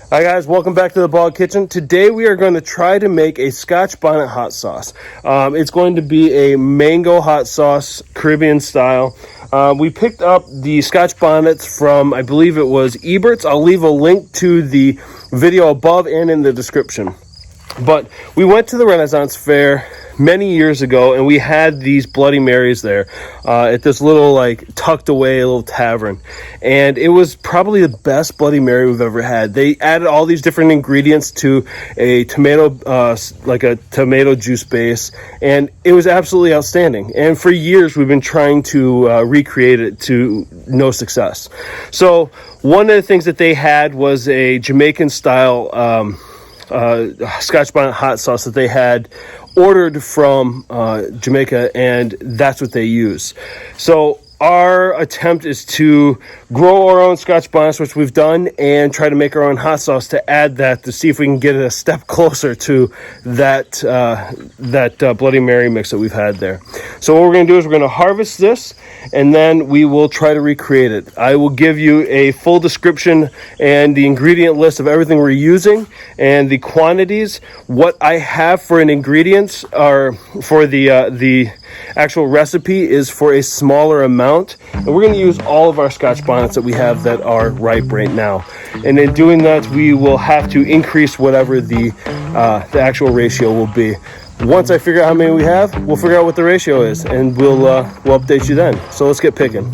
Hi guys, welcome back to the Bog Kitchen. Today we are going to try to make a Scotch Bonnet hot sauce. It's going to be a mango hot sauce, Caribbean style. We picked up the Scotch Bonnets from, I believe it was Ebert's. I'll leave a link to the video above and in the description. But we went to the Renaissance Fair many years ago, and we had these Bloody Marys there at this little, tucked away little tavern. And it was probably the best Bloody Mary we've ever had. They added all these different ingredients to a tomato, a tomato juice base, and it was absolutely outstanding. And for years, we've been trying to recreate it to no success. So one of the things that they had was a Jamaican style Scotch Bonnet hot sauce that they had ordered from Jamaica, and that's what they use. So our attempt is to grow our own Scotch Bonnets, which we've done, and try to make our own hot sauce to add that, to see if we can get it a step closer to that Bloody Mary mix that we've had there. So what we're going to do is we're going to harvest this, and then we will try to recreate it. I will give you a full description and the ingredient list of everything we're using and the quantities. What I have for an ingredients are for the actual recipe is for a smaller amount, and we're going to use all of our Scotch Bonnets that we have that are ripe right now. And in doing that, we will have to increase whatever the actual ratio will be. Once I figure out how many we have, we'll figure out what the ratio is, and we'll update you then. So let's get picking.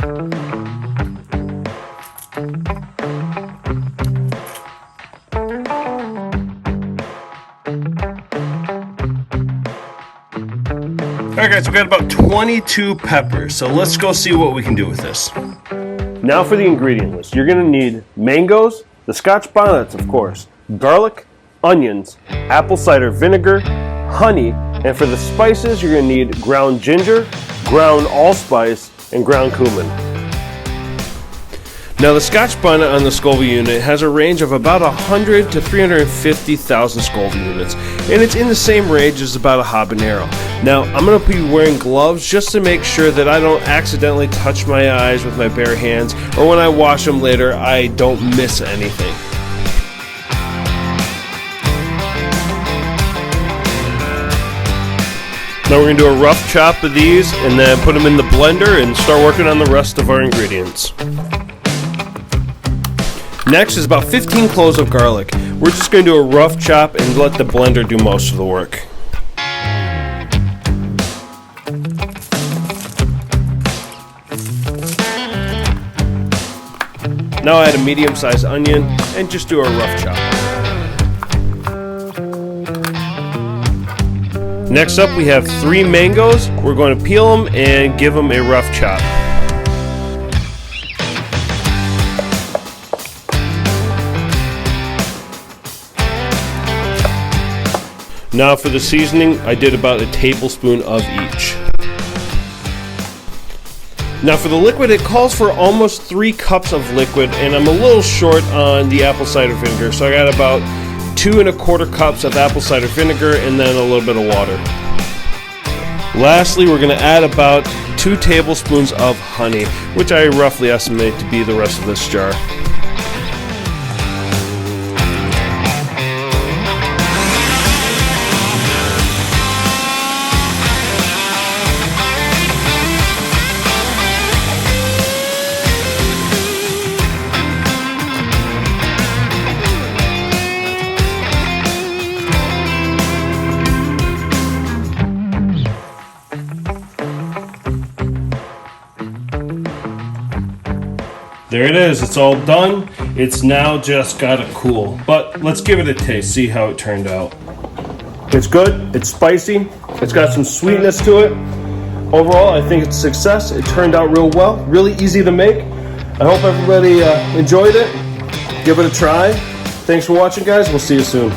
Alright guys, we've got about 22 peppers, so let's go see what we can do with this. Now for the ingredient list. You're going to need mangoes, the Scotch Bonnets of course, garlic, onions, apple cider vinegar, honey, and for the spices you're going to need ground ginger, ground allspice, and ground cumin. Now the Scotch Bonnet on the Scoville unit has a range of about 100 to 350,000 Scoville units, and it's in the same range as about a Habanero. Now I'm going to be wearing gloves just to make sure that I don't accidentally touch my eyes with my bare hands, or when I wash them later I don't miss anything. Now we're going to do a rough chop of these and then put them in the blender and start working on the rest of our ingredients. Next is about 15 cloves of garlic. We're just going to do a rough chop and let the blender do most of the work. Now add a medium-sized onion and just do a rough chop. Next up we have 3 mangoes. We're going to peel them and give them a rough chop. Now for the seasoning, I did about a tablespoon of each. Now for the liquid, it calls for almost 3 cups of liquid, and I'm a little short on the apple cider vinegar, so I got about 2 1/4 cups of apple cider vinegar and then a little bit of water. Lastly, we're going to add about 2 tablespoons of honey, which I roughly estimate to be the rest of this jar. There it is, it's all done. It's now just gotta cool. But let's give it a taste, see how it turned out. It's good, it's spicy, it's got some sweetness to it. Overall, I think it's a success. It turned out real well, really easy to make. I hope everybody enjoyed it. Give it a try. Thanks for watching, guys. We'll see you soon.